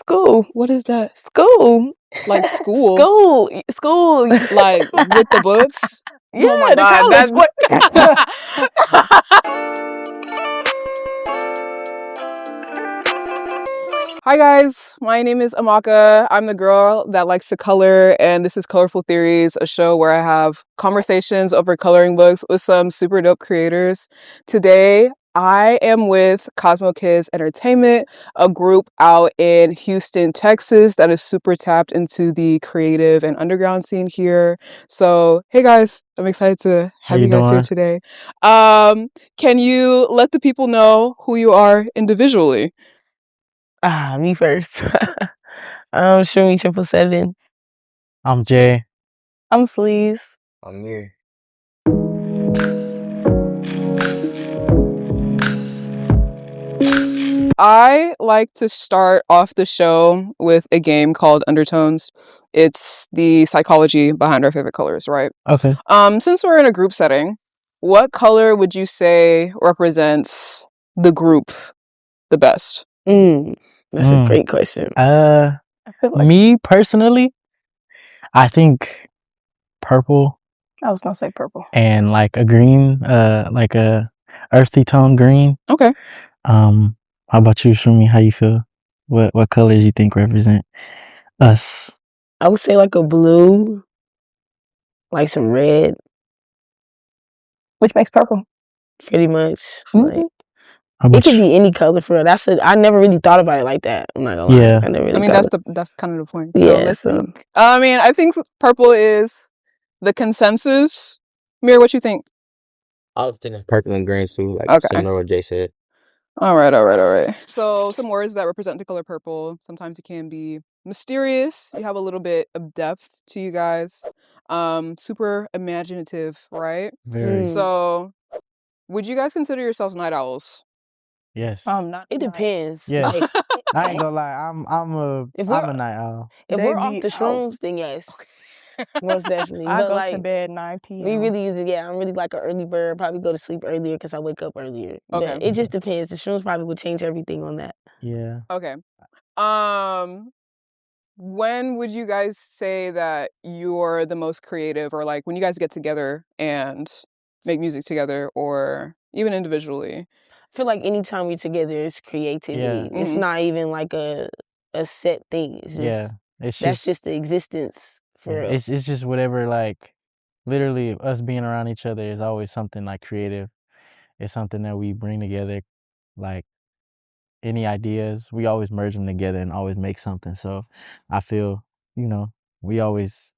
School. What is that? School. Like school? School. Like with the books? Yeah, Oh my the God, college boy. Hi guys, my name is Amaka. I'm the girl that likes to color, and this is Colorful Theories, a show where I have conversations over coloring books with some super dope creators. Today, I am with Cosmo Kids Entertainment, a group out in Houston, Texas that is super tapped into the creative and underground scene here. So, hey guys, I'm excited to have you guys here today. Can you let the people know who you are individually? Me first. I'm Shumi 777. I'm Jay. I'm Sleez. I'm Myir. I like to start off the show with a game called Undertones. It's the psychology behind our favorite colors, right? Okay. Since we're in a group setting, what color would you say represents the group the best? That's a great question. I feel like me personally, I think purple. I was gonna say purple. And like a green, like a earthy tone green. Okay. How about you, Shumi? How you feel? What colors you think represent us? I would say like a blue, like some red, which makes purple. Pretty much. Like, it could be any color for real. I never really thought about it like that. I'm not gonna lie. Yeah. I never really I mean, that's kind of the point. Yeah. I mean, I think purple is the consensus. Myir, what you think? I was thinking purple and green too, like Okay. similar to what Jay said. All right. So some words that represent the color purple. Sometimes it can be mysterious. You have a little bit of depth to you guys. Super imaginative, right? Very. So, would you guys consider yourselves night owls? Yes. It depends. Yeah. Like, I ain't gonna lie. I'm a night owl. If we're off the shrooms, then yes. Most definitely. I But go like, to bed 9 p.m. We really use it. Yeah, I'm really like an early bird. Probably go to sleep earlier because I wake up earlier. Okay. But it just depends. The shrooms probably would change everything on that. Yeah. Okay. When would you guys say that you're the most creative, or like when you guys get together and make music together, or even individually? I feel like anytime we're together, it's creativity. Yeah. It's not even like a set thing. It's just, that's just the existence for real. It's just whatever, like literally us being around each other is always something like creative. It's something that we bring together, like any ideas, we always merge them together and always make something. So I feel, we always,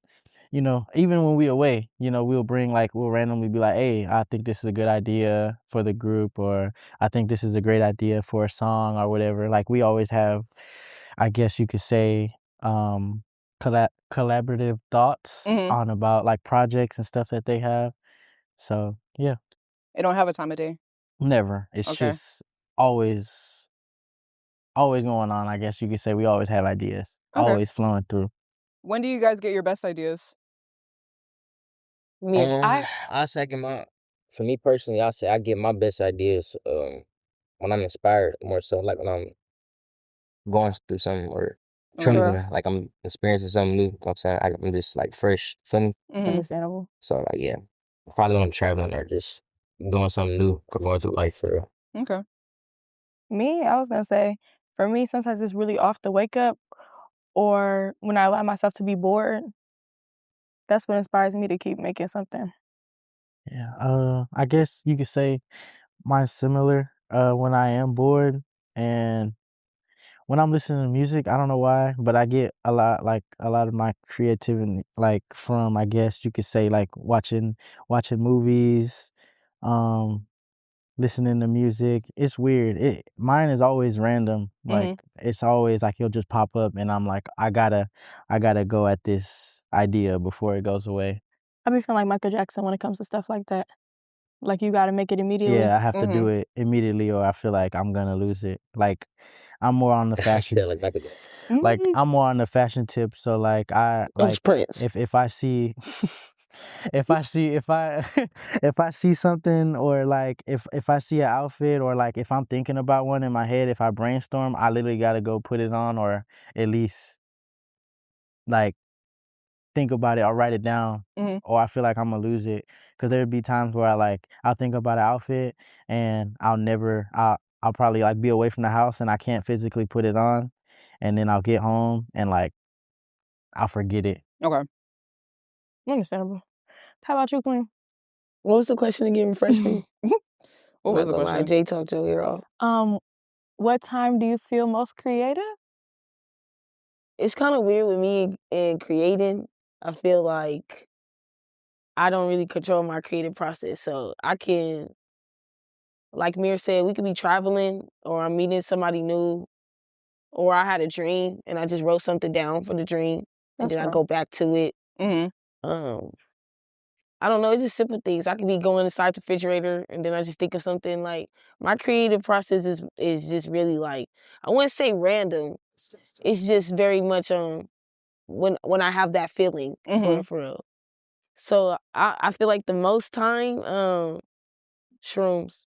even when we away, we'll randomly be like, hey, I think this is a good idea for the group, or I think this is a great idea for a song or whatever. Like we always have, I guess you could say, collaborative thoughts on about like projects and stuff that they have. So yeah. It don't have a time of day? Never. It's just always going on. I guess you could say we always have ideas, always flowing through. When do you guys get your best ideas? I second for me personally, I say I get my best ideas when I'm inspired, more so like when I'm going through something or traveling, like I'm experiencing something new. You know what I'm saying? I'm just like fresh, funny. Understandable. So like yeah, probably when I'm traveling or just doing something new, going through life for real. Okay. Me, I was gonna say, for me, sometimes it's really off the wake up, or when I allow myself to be bored. That's what inspires me to keep making something. Yeah. I guess you could say mine's similar. When I am bored and when I'm listening to music, I don't know why, but I get a lot of my creativity, like from, I guess you could say, like watching movies, listening to music. It's weird. Mine is always random. Like it's always like it'll just pop up, and I'm like, I gotta go at this idea before it goes away. I be feeling like Michael Jackson when it comes to stuff like that. Like you gotta make it immediately. Yeah, I have to do it immediately, or I feel like I'm gonna lose it. Like I'm more on the fashion. Like I'm more on the fashion tip. So like Prince. if I see if I see if I see something, or like if I see an outfit, or like if I'm thinking about one in my head, if I brainstorm, I literally gotta go put it on, or at least like think about it or write it down, or I feel like I'm gonna lose it. Cause there'd be times where I'll think about an outfit and I'll probably like be away from the house and I can't physically put it on, and then I'll get home and like I'll forget it. Okay. Understandable. How about you, Queen? What was the question again? Refresh me. What was the question? Jay talked your ear off. What time do you feel most creative? It's kind of weird with me in creating. I feel like I don't really control my creative process. So I can, like Myir said, we could be traveling, or I'm meeting somebody new, or I had a dream and I just wrote something down for the dream, and then I go back to it. I don't know, it's just simple things. I could be going inside the refrigerator and then I just think of something. Like, my creative process is just really, like, I wouldn't say random. It's just very much when I have that feeling, for real. So I feel like the most time, shrooms.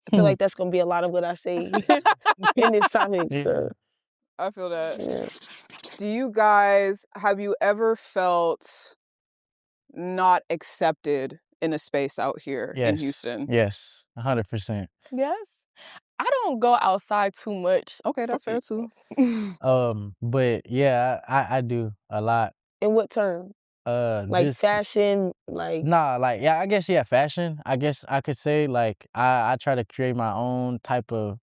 I feel like that's gonna be a lot of what I say in this topic. So I feel that. Yeah. Have you ever felt not accepted in a space out here in Houston? Yes, 100%. Yes. I don't go outside too much. Okay, that's fair too. But yeah, I do a lot. In what term? Like Just fashion, like nah, like yeah, I guess fashion. I guess I could say like I try to create my own type of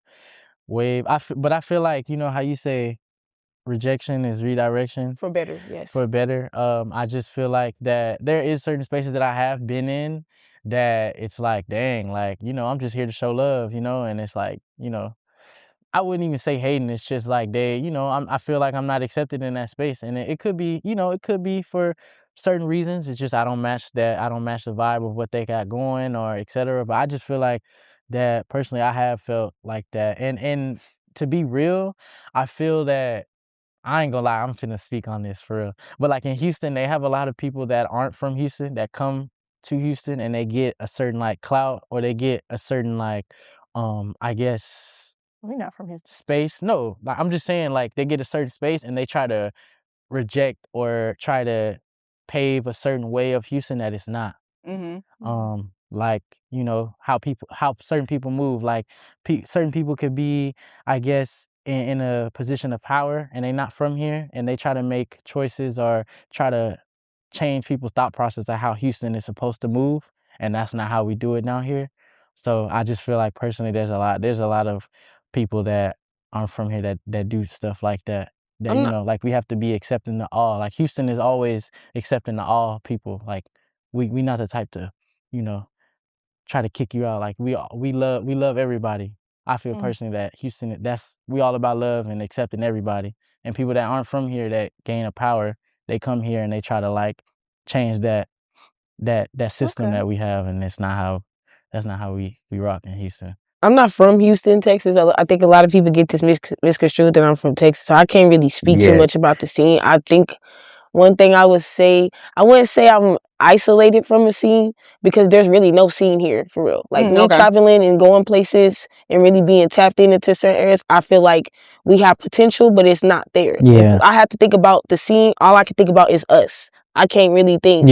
wave. But I feel like, you know how you say rejection is redirection for better, yes. for better. I just feel like that there is certain spaces that I have been in that it's like, dang, like, you know, I'm just here to show love, you know, and it's like, you know, I wouldn't even say hating. It's just like they, you know, I feel like I'm not accepted in that space, and it could be, you know, it could be for certain reasons. It's just I don't match the vibe of what they got going, or etc. But I just feel like that personally, I have felt like that, and to be real, I feel that I ain't gonna lie, I'm finna speak on this for real. But like in Houston, they have a lot of people that aren't from Houston that come to Houston, and they get a certain like clout, or they get a certain like, I guess, we're not from Houston. Space. No, like, I'm just saying, like, they get a certain space and they try to reject or try to pave a certain way of Houston that it's not. Like, you know, how certain people move. Like, certain people could be, I guess, in a position of power, and they're not from here, and they try to make choices or try to change people's thought process of how Houston is supposed to move, and that's not how we do it down here. So I just feel like personally, there's a lot of people that aren't from here that do stuff like that. That, you know, like, we have to be accepting to all. Like, Houston is always accepting to all people. Like, we not the type to, you know, try to kick you out. Like, we love everybody. I feel personally that Houston, we all about love and accepting everybody. And people that aren't from here that gain a power, they come here and they try to like change that system that we have, and that's not how we rock in Houston. I'm not from Houston, Texas. I think a lot of people get this misconstrued that I'm from Texas, so I can't really speak too much about the scene. I think one thing I wouldn't say I'm isolated from a scene, because there's really no scene here, for real. Like, me traveling and going places and really being tapped into certain areas, I feel like we have potential, but it's not there. Yeah. If I have to think about the scene, all I can think about is us. I can't really think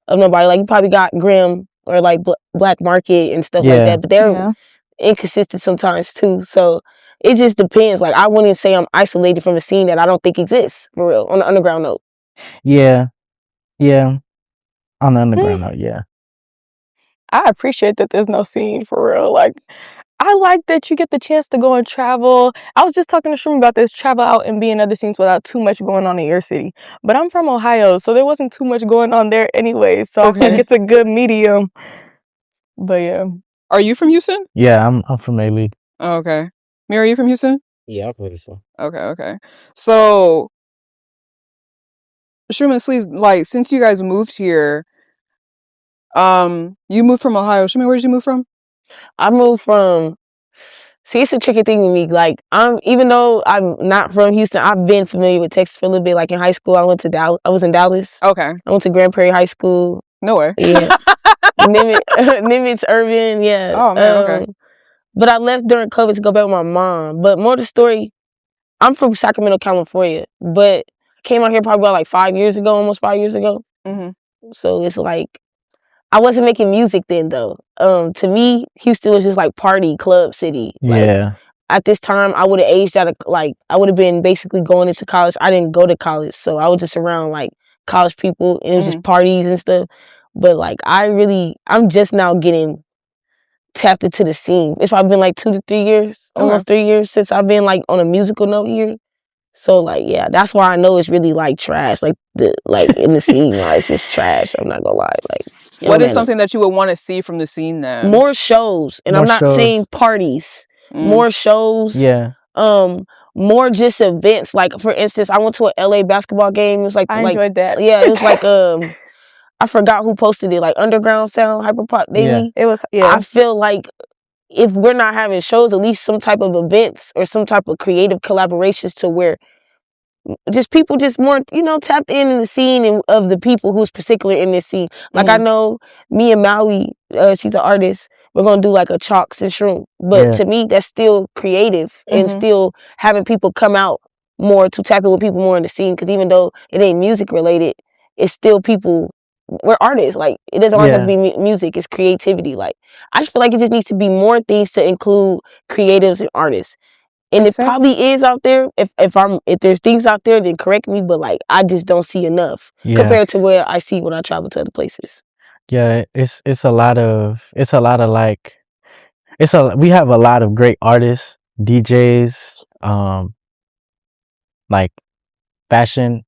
of nobody. Like, you probably got Grimm or like Black Market and stuff like that, but they're inconsistent sometimes too. So it just depends. Like, I wouldn't say I'm isolated from a scene that I don't think exists, for real, on the underground note. Yeah. On the underground note, yeah. I appreciate that there's no scene, for real. Like, I like that you get the chance to go and travel. I was just talking to Shroom about this, travel out and be in other scenes without too much going on in your city. But I'm from Ohio, so there wasn't too much going on there anyway. So I think it's a good medium. But yeah. Are you from Houston? Yeah, I'm from A-League. Oh, okay. Myir, are you from Houston? Yeah, I'm from Houston. Okay. So, Shroom and Sleez, like, since you guys moved here, you moved from Ohio. Shroom, where did you move from? I moved from. See, it's a tricky thing with me. Like, even though I'm not from Houston, I've been familiar with Texas for a little bit. Like, in high school, I was in Dallas. Okay. I went to Grand Prairie High School. Nowhere. Yeah. Nimitz, Urban, yeah. Oh man, okay. But I left during COVID to go back with my mom. But more the story, I'm from Sacramento, California, but I came out here probably about like 5 years ago, almost 5 years ago. So it's like, I wasn't making music then though. To me, Houston was just like party club city. Yeah. Like, at this time, I would have aged out of, like, I would have been basically going into college. I didn't go to college, so I was just around like college people, and it was just parties and stuff. But like, I'm just now getting tapped into the scene. It's probably been like 2 to 3 years, almost 3 years since I've been like on a musical note here. So like, yeah, that's why I know it's really like trash. Like in the scene, like, it's just trash. I'm not gonna lie. Like, what is something that you would want to see from the scene then? More shows, and I'm not saying parties. More shows. Yeah. More just events. Like, for instance, I went to a LA basketball game. It was like, I enjoyed that. Yeah, it was like I forgot who posted it. Like Underground Sound, Hyperpop Daily. Yeah. It was. Yeah. I feel like if we're not having shows, at least some type of events or some type of creative collaborations to where just people just more, tapped in the scene and of the people who's particular in this scene. Like, I know me and Maui, she's an artist, we're gonna do like a chalks and shroom. But to me, that's still creative and still having people come out more to tap in with people more in the scene. Because even though it ain't music related, it's still people. We're artists. Like, it doesn't always have to be music. It's creativity. Like, I just feel like it just needs to be more things to include creatives and artists. And it probably is out there. If there's things out there, then correct me. But like, I just don't see enough compared to where I see when I travel to other places. Yeah, it's a lot of like, we have a lot of great artists, DJs, like fashion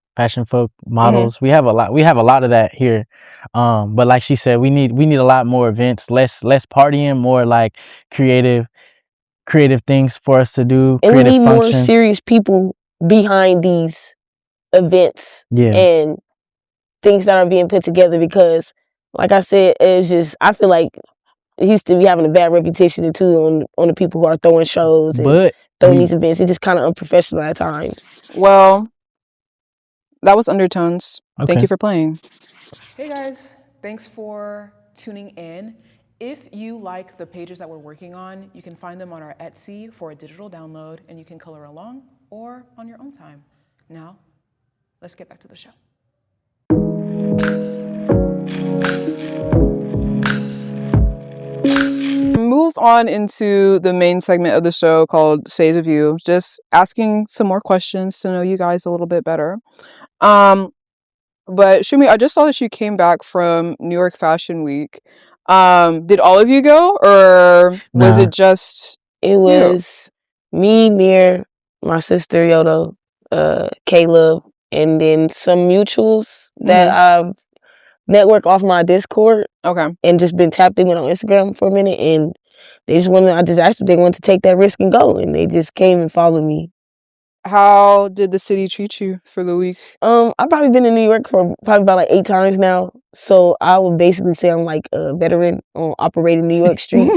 folk, models. We have a lot of that here. But like she said, we need a lot more events, less partying, more like creative things for us to do. And we need functions. more serious people behind these events and things that are being put together, because like I said, it's just, I feel like Houston be having a bad reputation too on the people who are throwing shows and throwing these events. It's just kind of unprofessional at times. Well, that was Undertones. Okay. Thank you for playing. Hey guys, thanks for tuning in. If you like the pages that we're working on, you can find them on our Etsy for a digital download, and you can color along or on your own time. Now, let's get back to the show. Move on into the main segment of the show called Shades of You, just asking some more questions to know you guys a little bit better. But Shumi, I just saw that you came back from New York Fashion Week. Did all of you go, or was it just It was me, Myir, my sister Yodo, Caleb, and then some mutuals that I've networked off my Discord. Okay. And just been tapped in with on Instagram for a minute, and they just wanted to take that risk and go, and they just came and followed me. How did the city treat you for the week? I've probably been in New York for probably about like 8 times now, so I would basically say I'm like a veteran on operating New York streets.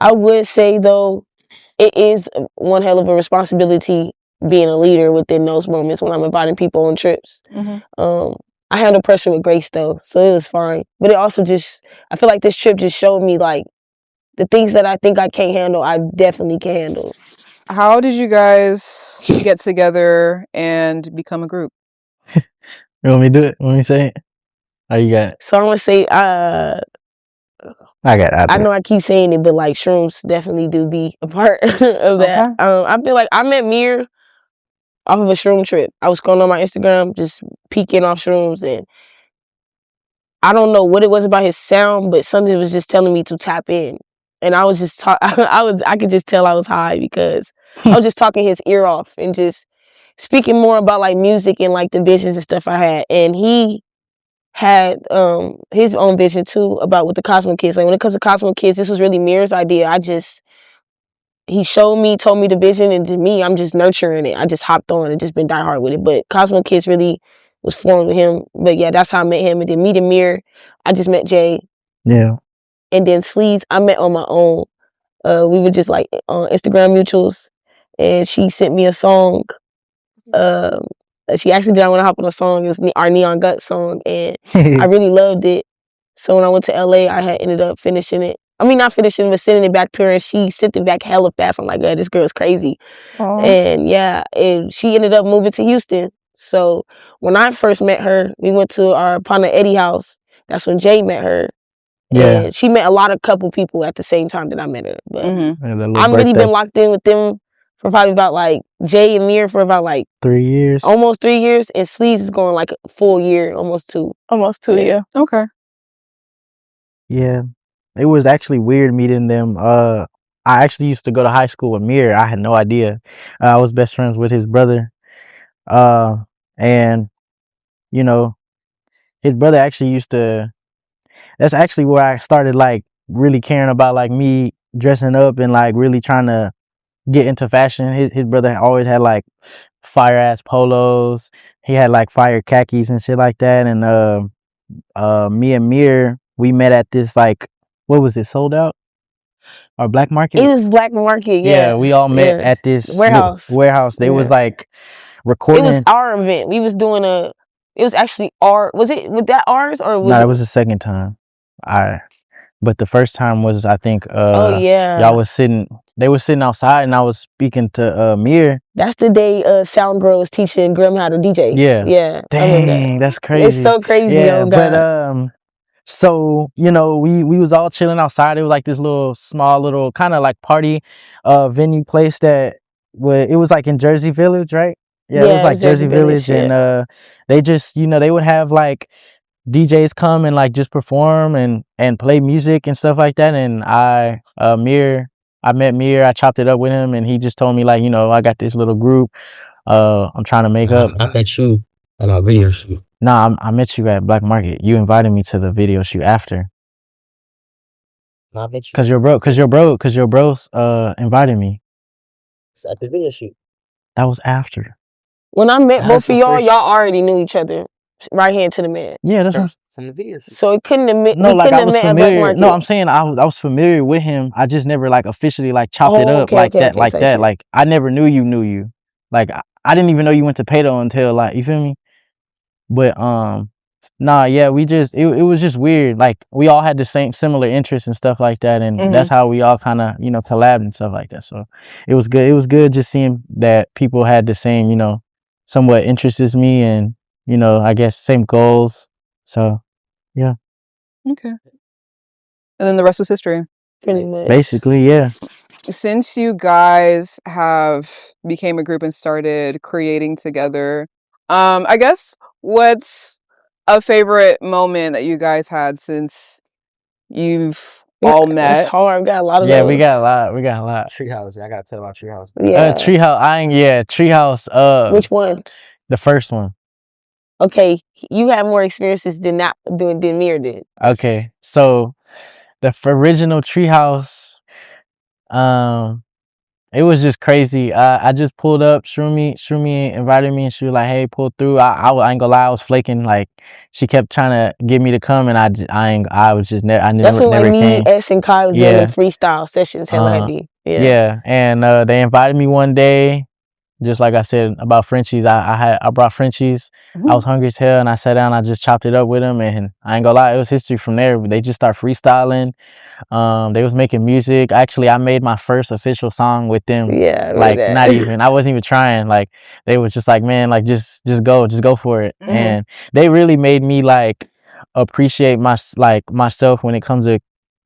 I would say though, it is one hell of a responsibility being a leader within those moments when I'm inviting people on trips. I handle pressure with grace though, so it was fine. But it also I feel like this trip just showed me like the things that I think I can't handle, I definitely can handle. How did you guys get together and become a group? You want me to do it? Want me to say it? Oh, you got it. So I'm gonna say, I got it. I know I keep saying it, but like shrooms definitely do be a part of that. I feel like I met Myir off of a shroom trip. I was scrolling on my Instagram, just peeking off shrooms, and I don't know what it was about his sound, but something was just telling me to tap in. And I was just I could just tell I was high because I was just talking his ear off and just speaking more about like music and like the visions and stuff I had. And he had his own vision too about with the Cosmo kids. Like when it comes to Cosmo kids, this was really Myr's idea. He showed me, told me the vision, and to me, I'm just nurturing it. I just hopped on and just been diehard with it. But Cosmo Kids really was formed with him. But yeah, that's how I met him. And then meeting Myir, I just met Jay. Yeah. And then Sleez, I met on my own. We were just like on Instagram mutuals, and she sent me a song. She actually did. I want to hop on a song. It was our Neon Gut song, and I really loved it. So when I went to LA, I had ended up finishing it. I mean, not finishing, but sending it back to her, and she sent it back hella fast. I'm like, God, this girl's crazy. And yeah, and she ended up moving to Houston. So when I first met her, we went to our partner Eddie house. That's when Jay met her. Yeah. And she met a lot of couple people at the same time that I met her. But Mm-hmm. I've really been locked in with them for probably about like Jay and Myir for about like 3 years. Almost 3 years. And Sleez is going like a full year, almost 2. Almost 2, yeah. Okay. Yeah. It was actually weird meeting them. I actually used to go to high school with Myir. I had no idea. I was best friends with his brother. And, you know, his brother actually used to, that's actually where I started like really caring about like me dressing up and like really trying to get into fashion. His brother always had like fire ass polos. He had like fire khakis and shit like that. And me and Myir, we met at this like, what was it, Sold Out or Black Market? It was Black Market, yeah. We all met at this warehouse. They was like recording. It was our event. We was doing it was actually was that ours or was it was the second time. But the first time was, I think, oh yeah, y'all was they were sitting outside and I was speaking to Myir. That's the day Sound Girl was teaching Grim how to DJ. Yeah. Dang, that's crazy. It's so crazy. Yeah, but so, you know, we was all chilling outside. It was like this small little kind of like party venue place that it was like in Jersey Village, right? Yeah, it was like Jersey Village, and they just, you know, they would have like DJs come and like just perform and play music and stuff like that. And I met Myir, I chopped it up with him, and he just told me like, you know, I got this little group I'm trying to make up. I met you at my video shoot. Nah, I met you at Black Market. You invited me to the video shoot after. No, I met you. Cause your bros invited me. It's at the video shoot. That was after. When I met both of y'all already knew each other. Right hand to the man. Yeah, that's from the video shoot. So it couldn't have met. No, like I was familiar. No, I'm saying I was familiar with him. I just never like officially like chopped it up like that. Like I never knew you. Like I didn't even know you went to Pato until like, you feel me? But nah, yeah, we just it was just weird. Like we all had the similar interests and stuff like that, and that's how we all kind of, you know, collabed and stuff like that. So it was good. It was good just seeing that people had the same, you know, somewhat interests as me, and, you know, I guess same goals. So yeah. Okay. And then the rest was history. Pretty much. Basically, yeah. Since you guys have became a group and started creating together, I guess what's a favorite moment that you guys had since you've all met? It's hard. We got a lot of those. We got a lot. Treehouse. I gotta tell about Treehouse. Yeah. Treehouse. Which one? The first one. Okay, you have more experiences than Myir did. Okay, so the original Treehouse, it was just crazy. I just pulled up. Shroomy invited me, and she was like, "Hey, pull through." I ain't gonna lie, I was flaking. Like she kept trying to get me to come, and I was just never. That's when never like came. me, S, and Kai was doing the freestyle sessions. Hella heavy. Yeah, and they invited me one day. Just like I said about Frenchies, I brought Frenchies. I was hungry as hell, and I sat down. I just chopped it up with them, and I ain't gonna lie, it was history from there. They just start freestyling. They was making music. Actually, I made my first official song with them. Yeah, like not even. I wasn't even trying. Like they was just like, man, like just go for it. And they really made me like appreciate myself when it comes to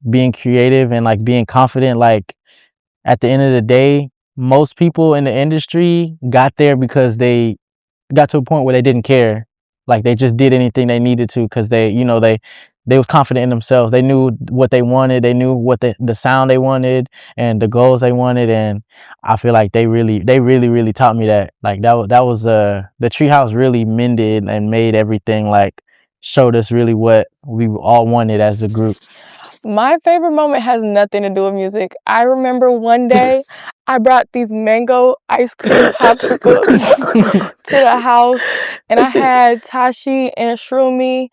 being creative and like being confident. Like at the end of the day, most people in the industry got there because they got to a point where they didn't care. Like they just did anything they needed to because they, you know, they was confident in themselves. They knew what they wanted. They knew what the sound they wanted and the goals they wanted. And I feel like they really taught me that. Like that was the Treehouse really mended and made everything, like showed us really what we all wanted as a group. My favorite moment has nothing to do with music. I remember one day I brought these mango ice cream popsicles to the house, and I had Tashi and Shroomy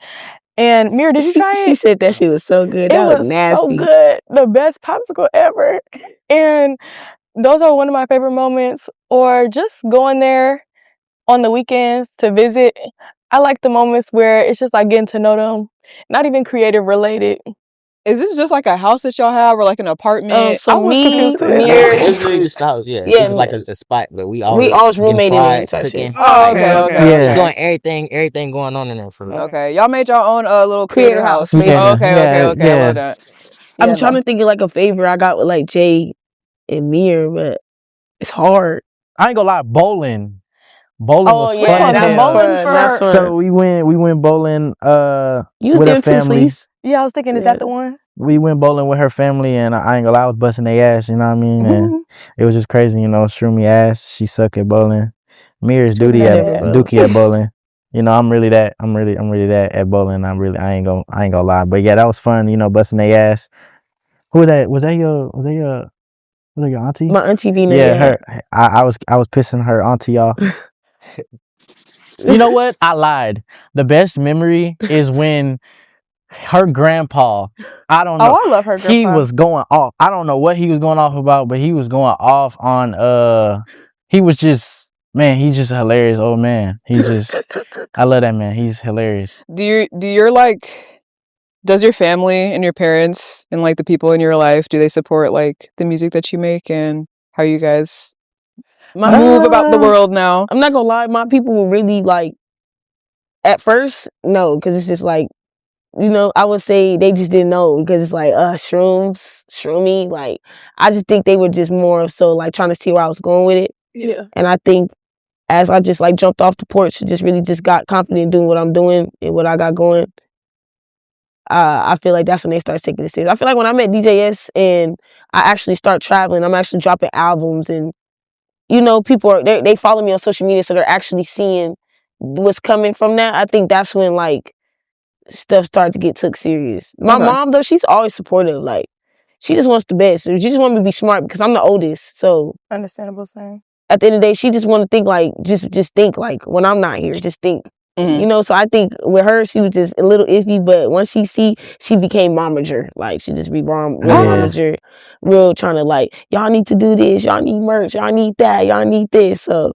and Myir. Did you try it? She said that shit was so good. That was nasty. So good. The best popsicle ever. And those are one of my favorite moments. Or just going there on the weekends to visit. I like the moments where it's just like getting to know them. not even creative related. Is this just like a house that y'all have, or like an apartment? So I was me, confused too. Myir, It's really just a house, yeah. Yeah, It's just like a spot, but we we always always getting roommated in fried, it type shit. cooking. Oh, like, okay, Yeah. okay, Yeah. It's okay. doing everything going on in there for real. Okay, y'all made your own little Creator creator house. house, basically. Oh, okay, okay, Yeah, okay. I yeah. love that. I'm Yeah, trying to think of like a favor I got with like Jay and Myir, but it's hard. I ain't gonna lie, bowling Oh was yeah, fun as that that's hell. bowling fun. That's for- fun. So we went bowling You was with there her too, family. Sleez. Yeah, I was thinking, is Yeah. that the one? We went bowling with her family, and I ain't gonna lie, I was busting their ass, you know what I mean? And it was just crazy, you know, Shroomy ass, she suck at bowling. Myir's Too bad. dookie at bowling. You know, I'm really that at bowling. I ain't gonna lie. But yeah, that was fun, you know, busting their ass. Who was that? Was that your auntie? My auntie Vina. Yeah, her. I was pissing her auntie off. You know what? I lied. The best memory is when her grandpa, I don't know. Oh, I love her grandpa. He was going off. I don't know what he was going off about, but he was going off on he was just, man, he's just a hilarious old man. I love that man. He's hilarious. Does your family and your parents and like the people in your life, do they support like the music that you make and how you guys move about the world now? I'm not gonna lie, my people were really like, at first, no, because it's just like, you know, I would say they just didn't know because it's like, shroomy. Like, I just think they were just more so like trying to see where I was going with it. Yeah. And I think as I just like jumped off the porch and just really just got confident doing what I'm doing and what I got going, I feel like that's when they start taking it serious. I feel like when I met DJS and I actually start traveling, I'm actually dropping albums and, you know, people they follow me on social media, so they're actually seeing what's coming from that. I think that's when like stuff started to get took serious. My mom though, she's always supportive. Like, she just wants the best. She just wants me to be smart because I'm the oldest. So Understandable, same. at the end of the day, she just want to think like just think like when I'm not here, just think. You know, so I think with her, she was just a little iffy, but once she became momager. Like, she just be real momager, real trying to like, y'all need to do this, y'all need merch, y'all need that, y'all need this. So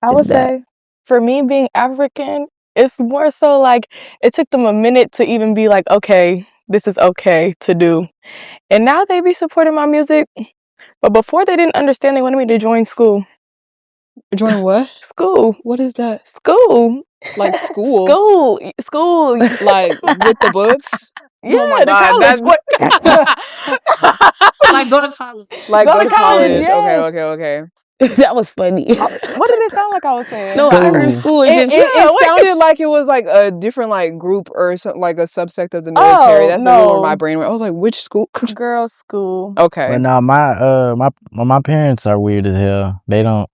I would say, for me being African, it's more so like it took them a minute to even be like, okay, this is okay to do. And now they be supporting my music. But before they didn't understand, they wanted me to join school. Join what? School. What is that? School. Like school? School. Like with the books? Yeah, oh my the God, college. like, go to college. Like go to college. Yes. Okay. That was funny. What did it sound like I was saying? No, I heard school. It sounded like it was like a different like group or like a subsect of the military. That's literally where my brain went. I was like, which school? Girls' school. Okay. But now my parents are weird as hell. I don't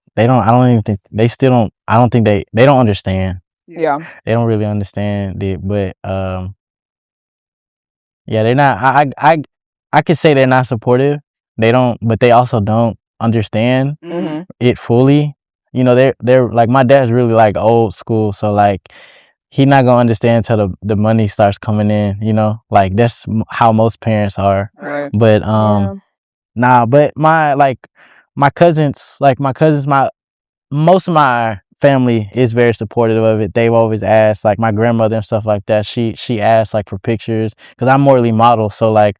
even think they still don't. I don't think they don't understand. Yeah. They don't really understand it, but yeah, they're not. I could say they're not supportive. They don't, but they also don't understand it fully. You know, they're like, my dad's really like old school, so like he not gonna understand till the money starts coming in. You know, like that's how most parents are. Right. But but my cousins, most of my family is very supportive of it. They've always asked, like my grandmother and stuff like that. She asked like for pictures because I'm morally model. So like,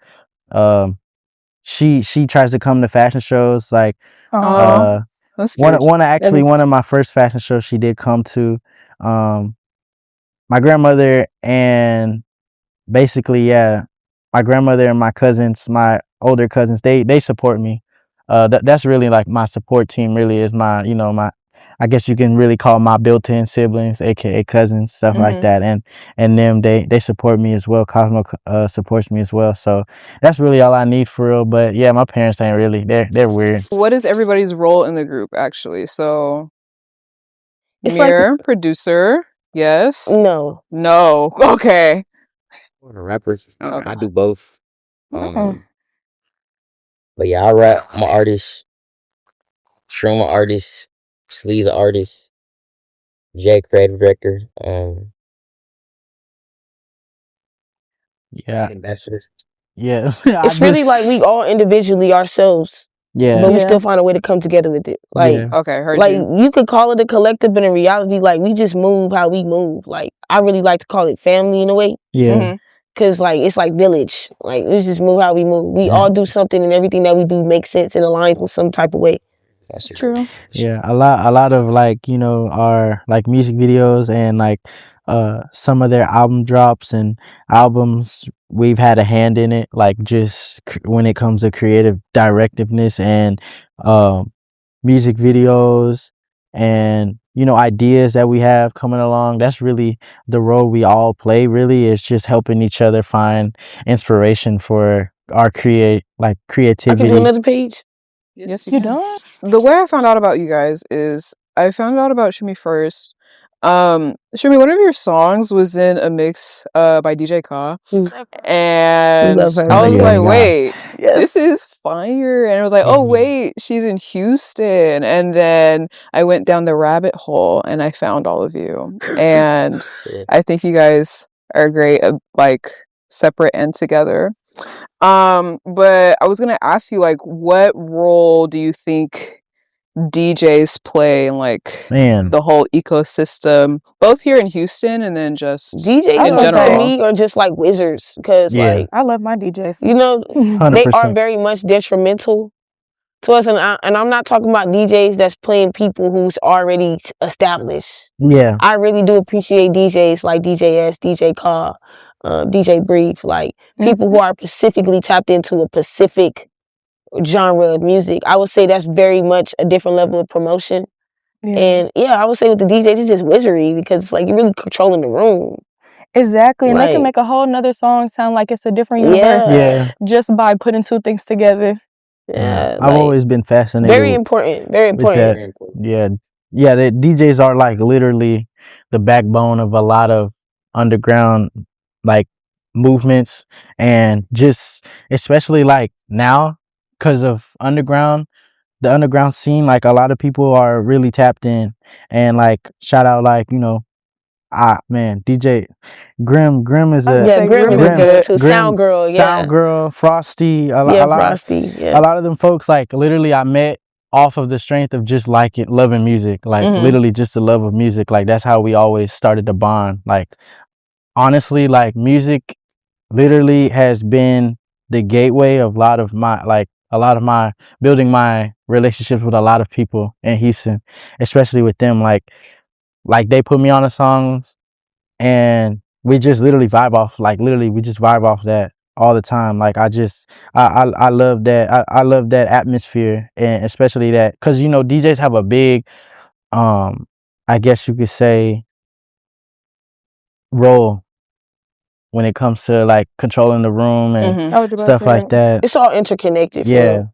she tries to come to fashion shows. Like, that's cute. one of my first fashion shows she did come to. My grandmother and basically, yeah, my grandmother and my cousins, my older cousins, they support me. That's really like my support team. Really is my, you know, I guess you can really call my built-in siblings, aka cousins, stuff like that, and them they support me as well. Cosmo supports me as well, so that's really all I need for real. But yeah, my parents ain't really, they're weird. What is everybody's role in the group actually? So, It's Myir, producer, yes. No. Okay. I'm a rapper. Okay. I do both. But yeah, I rap. I'm an artist. Shroom an artist. Sleez an artist. Jay creative director. Yeah. Ambassadors. Yeah. It's really like we all individually ourselves. Yeah. But we still find a way to come together with it. Like, okay, heard like you. you could call it a collective, but in reality, like we just move how we move. Like I really like to call it family in a way. Yeah. Cause like it's like village. Like we just move how we move. We all do something, and everything that we do makes sense and aligns with some type of way. That's True. Yeah, a lot of like, you know, our like music videos and like some of their album drops and albums, we've had a hand in it, like just when it comes to creative directiveness and music videos and, you know, ideas that we have coming along. That's really the role we all play, really, is just helping each other find inspiration for our creativity. I can do another page. Yes, you You can. done? The way I found out about you guys is I found out about Shimmy first. Shimmy, one of your songs was in a mix by DJ Ka. And love her. I was Yeah, like, yeah. wait, Yes. this is fire. And I was like, oh, wait, she's in Houston. And then I went down the rabbit hole and I found all of you. And I think you guys are great, like separate and together. But I was gonna ask you, like, what role do you think DJs play in like the whole ecosystem, both here in Houston and then just DJs in to general? me are just like wizards, because like I love my DJs. you know, they are 100%. very much detrimental to us, and I'm not talking about DJs that's playing people who's already established. Yeah. I really do appreciate DJs like DJ S, DJ Ka, DJ Brief, like people who are specifically tapped into a specific genre of music. I would say that's very much a different level of promotion. And yeah, I would say with the DJs, it's just wizardry, because it's like you're really controlling the room. Exactly, and they can Like, make a whole nother song sound like it's a different universe just by putting two things together. Yeah, I've like, always been fascinated. very important. Very with important. that. Yeah. The DJs are like literally the backbone of a lot of underground like movements, and just especially like now because of the underground scene. Like a lot of people are really tapped in, and like shout out, like, you know, man, DJ Grim is a Grim is good too. Sound Girl, Sound Girl, Frosty, Frosty, a lot of them folks, like literally I met off of the strength of just loving music, like literally just the love of music. Like that's how we always started to bond. Like honestly, like music literally has been the gateway of a lot of my building my relationships with a lot of people in Houston, especially with them. Like they put me on the songs and we just literally vibe off, we just vibe off that all the time. Like I love that. I love that atmosphere, and especially that, because, you know, DJs have a big, I guess you could say, role when it comes to like controlling the room and stuff like that. It's all interconnected. Yeah.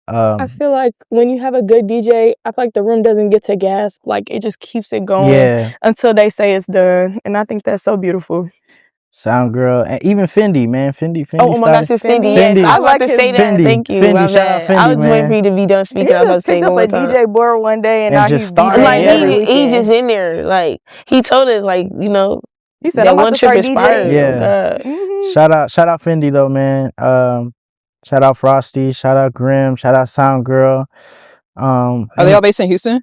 I feel like when you have a good DJ, I feel like the room doesn't get to gasp. Like it just keeps it going until they say it's done, and I think that's so beautiful. Sound Girl, and even Fendi, man. Fendi. Oh my gosh, it's Fendi. Yes, I like to say that. Fendi. Thank you. Fendi, shout out Fendi, I was just waiting for you to be done speaking. He just picked up a DJ board one day, and now he's DJing like every weekend. he just in there. Like he told us, like, you know, he said, that I'm one trip DJing. inspired. Yeah. Shout out Fendi though, man. Shout out Frosty. Shout out Grim. Shout out Sound Girl. Are they all based in Houston?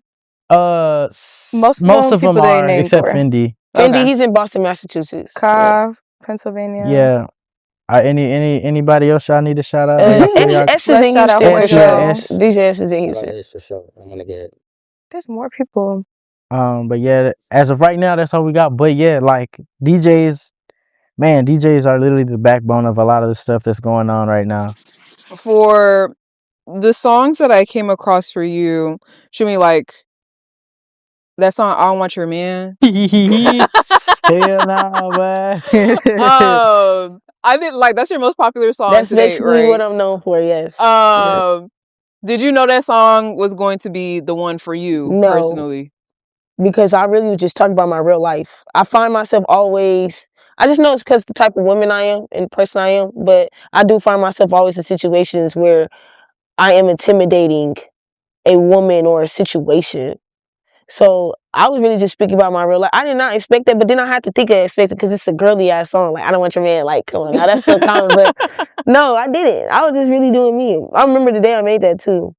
Most of them are, except for Fendi. Fendi, he's in Boston, Massachusetts. Pennsylvania. Yeah. Anybody else y'all need to shout out? S is in Houston. DJ S is in Houston. For sure. I'm gonna get it. There's more people. But yeah, as of right now, that's all we got. But yeah, like DJs are literally the backbone of a lot of the stuff that's going on right now. For the songs that I came across for you, show me like that song, I Don't Want Your Man. Hell no, man. I didn't like, that's your most popular song. That's today, basically right? what I'm known for. Yes. Did you know that song was going to be the one for you personally? Because I really was just talking about my real life. I find myself always, I just know it's because the type of woman I am and person I am, but I do find myself always in situations where I am intimidating a woman or a situation. So I was really just speaking about my real life. I did not expect that, but then I had to think I expected because it's a girly ass song. Like, I don't want your man, like, come on now, that's so common. But no, I didn't. I was just really doing me. I remember the day I made that too.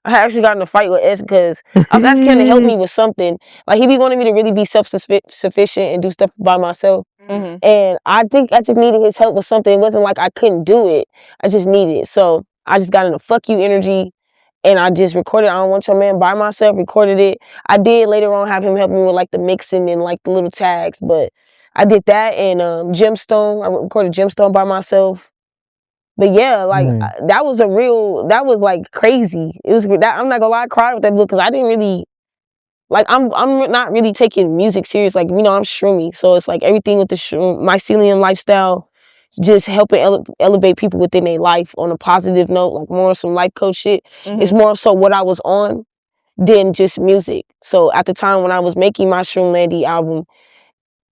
I had actually got in a fight with S because I was asking him to help me with something. Like, he be wanting me to really be self-sufficient and do stuff by myself. Mm-hmm. And I think I just needed his help with something. It wasn't like I couldn't do it. I just needed it. So I just got in a fuck you energy. And I just recorded I Don't Want Your Man by myself, recorded it. I did later on have him help me with like the mixing and like the little tags, but I did that and Gemstone. I recorded Gemstone by myself. But yeah, like that was like crazy. It was that, I'm not gonna lie, I cried with that book because I didn't really like I'm not really taking music serious. Like, you know, I'm shroomy, so it's like everything with the mycelium lifestyle, just helping elevate people within their life on a positive note, like more some life coach shit. It's more so what I was on than just music. So at the time when I was making my Shroomlandy album,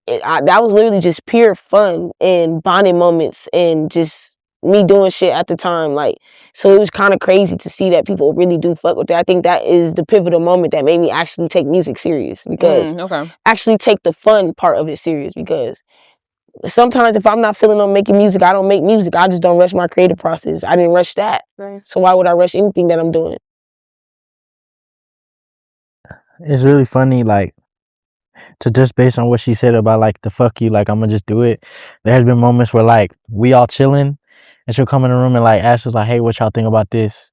that was literally just pure fun and bonding moments and just me doing shit at the time. Like, so it was kind of crazy to see that people really do fuck with that. I think that is the pivotal moment that made me actually take music serious, because actually take the fun part of it serious, because sometimes if I'm not feeling on making music, I don't make music. I just don't rush my creative process. I didn't rush that. Right. So why would I rush anything that I'm doing? It's really funny, like, to just based on what she said about like the fuck you, like I'm gonna just do it. There's been moments where like we all chilling and she'll come in the room and like ask us like, hey, what y'all think about this?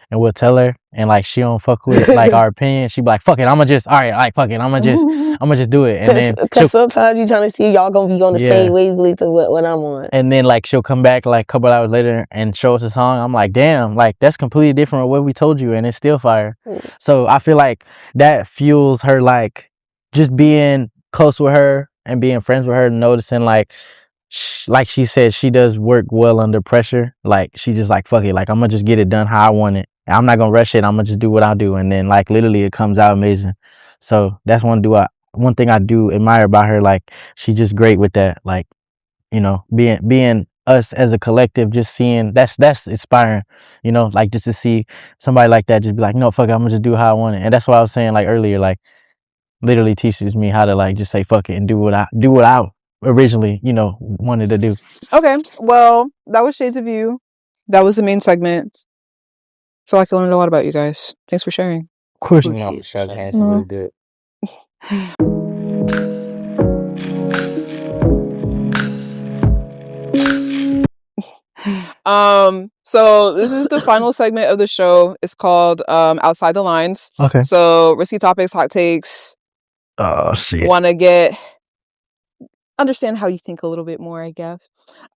And we'll tell her, and like she don't fuck with like our opinion. She be like, "Fuck it, I'ma just like fuck it, I'ma just do it." And then because sometimes you trying to see y'all gonna be on the same wavelength of what I'm on. And then like she'll come back like a couple hours later and show us a song. I'm like, damn, like that's completely different from what we told you, and it's still fire. So I feel like that fuels her, like just being close with her and being friends with her, noticing like she said, she does work well under pressure. Like she just like, fuck it, like I'm gonna just get it done how I want it. I'm not gonna rush it. I'm gonna just do what I do, and then like literally it comes out amazing. So that's one thing I do admire about her. Like she's just great with that. Like, you know, being us as a collective, just seeing that's inspiring. You know, like just to see somebody like that just be like, no, fuck it, I'm gonna just do how I want it. And that's what I was saying like earlier. Like literally teaches me how to like just say fuck it and do what I originally, you know, wanted to do. Okay, well, that was Shades of You. That was the main segment. I feel like I learned a lot about you guys. Thanks for sharing. Of course. No, for sure. That's really good. So this is the final segment of the show. It's called Outside the Lines. Okay. So risky topics, hot takes. Oh shit. Want to understand how you think a little bit more, I guess.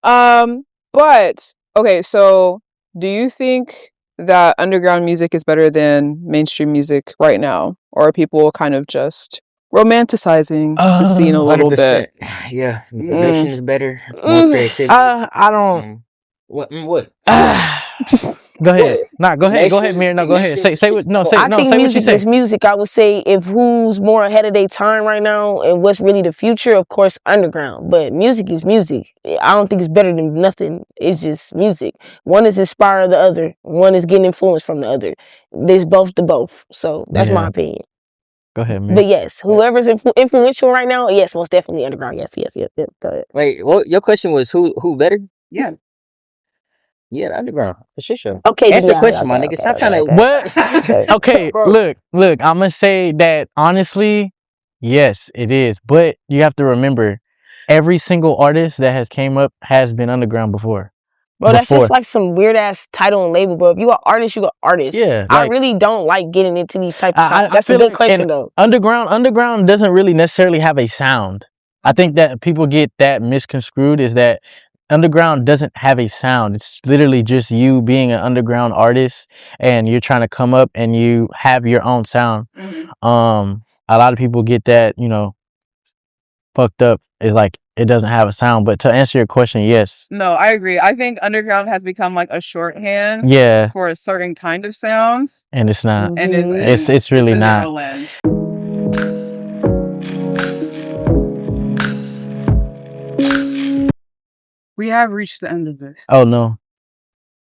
But okay, so do you think that underground music is better than mainstream music right now, or are people kind of just romanticizing the scene a little 100%. bit? Yeah, the production is better. It's more creativity. I don't. What? Go ahead. Nah, go ahead, Myir. No, go ahead. Say what. No, say I no. think Say what music you say. is music. I would say if who's more ahead of their time right now and what's really the future, of course, underground. But music is music. I don't think it's better than nothing. It's just music. One is inspired the other. One is getting influenced from the other. There's both to both. So that's my opinion. Go ahead, Myir. But yes, whoever's influential right now, yes, most definitely underground. Yes. Go ahead. Wait, what? Your question was who better? Yeah. Yeah, the underground. For sure. Okay. Answer the question, my nigga. Stop trying to. What? Okay, look. I'm gonna say that honestly, yes, it is. But you have to remember, every single artist that has came up has been underground before. Bro, that's just like some weird ass title and label, bro. If you are artist, you are artist. Yeah, I really don't like getting into these type of topics. That's a good question though. Underground doesn't really necessarily have a sound. I think that people get that misconstrued, is that underground doesn't have a sound. It's literally just you being an underground artist and you're trying to come up and you have your own sound. A lot of people get that, you know, fucked up. Is like it doesn't have a sound. But to answer your question, yes. No, I agree. I think underground has become like a shorthand for a certain kind of sound. And it's not. And it's really not. We have reached the end of this. Oh no.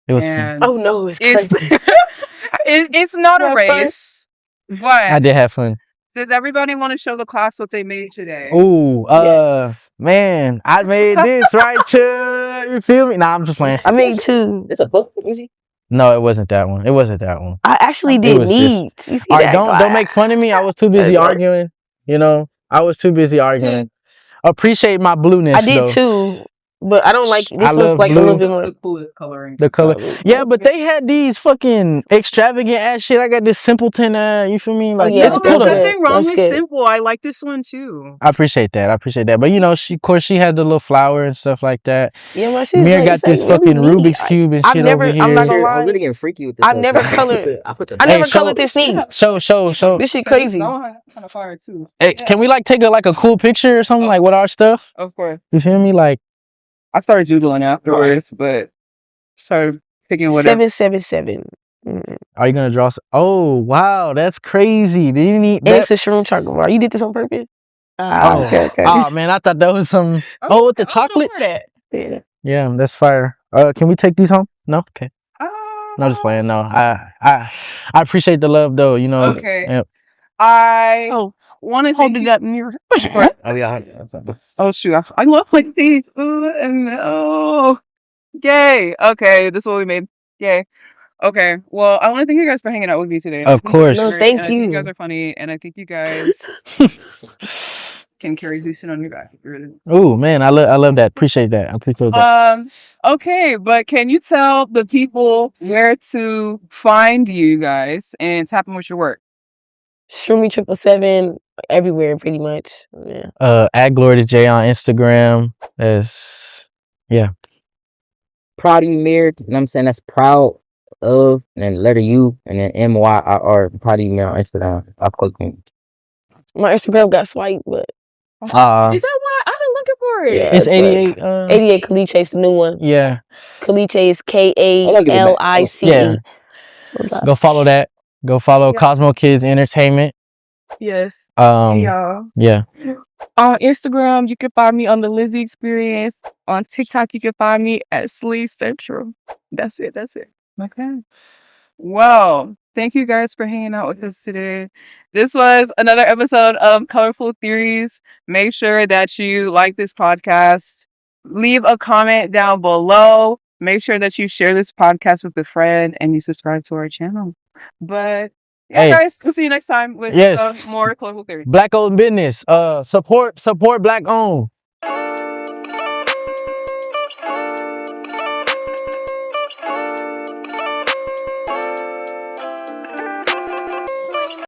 It was fun. Oh no, it's crazy. It's not a race, but I did have fun. Does everybody want to show the class what they made today? Ooh, Yes. man, I made this right here. You feel me? Nah, I'm just playing. I made two. It's a book. Easy. No, it wasn't that one. It wasn't that one. I actually It did was this. needs. You see All right, that? don't make fun of me. I was too busy arguing. You know, I was too busy arguing. Appreciate my blueness. I did though. too, but I don't like this. I Was love like blue. a little bit more The coolest coloring. The color. Yeah, but they had these fucking extravagant ass shit. I got this simpleton. You feel me? Like yeah, it's No, cool. there's that's though. nothing wrong That's with good. simple. I like this one too. I appreciate that. I appreciate that. But you know, of course, she had the little flower and stuff like that. Yeah, my shit's Myir like, got it's like this really fucking neat. Rubik's cube and I've shit never. over here. I'm not gonna lie. I'm really getting freaky with this. I've never colored. I put the I never show- colored this neat. Show. This shit crazy. That one kind of fire too. Hey, can we like take a cool picture or something like with our stuff? Of course. You feel me? Like I started doodling afterwards, but started picking whatever. 777. are you gonna draw? Oh wow, that's crazy. Did you need And that? it's a shroom chocolate bar. You did this on purpose? Oh, Okay. oh man, I thought that was some. Oh, with the chocolates. Yeah. Yeah, that's fire. Can we take these home? No, okay. No, just playing. No, I appreciate the love though. You know. Okay. Yep. I want to Hold it up, Myir. Oh yeah. Oh shoot! I love like these. Yay! Okay, this is what we made. Yay! Okay, well, I want to thank you guys for hanging out with me today. Of course. No, Great, thank and I think you. you guys are funny, and I think you guys can carry Houston on your back. Oh man, I love that. Appreciate that. I appreciate that. Okay, but can you tell the people where to find you guys and tap in with your work? Shroomy 777 everywhere, pretty much. Yeah. At Glory to J on Instagram. That's Proud of you, Myir. You know what I'm saying? That's proud of, and then letter U, and then MYIR. Proud of you, Myir on Instagram. I'll click me. My Instagram got swiped, but Is that why I've been looking for it? yeah, it's it's 88. 88 Kaliche's the new one. Yeah. Kaliche is KALICE. Yeah. Go follow that. Go follow Yeah. Cosmo Kids Entertainment. Yes. Yeah. On Instagram, you can find me on the Lizzie Experience. On TikTok, you can find me at Sleez Central. That's it. Okay. Well, thank you guys for hanging out with us today. This was another episode of Colorful Theories. Make sure that you like this podcast. Leave a comment down below. Make sure that you share this podcast with a friend and you subscribe to our channel. But yeah, guys, we'll see you next time with more Colorful Theories. Black owned business. Support black owned.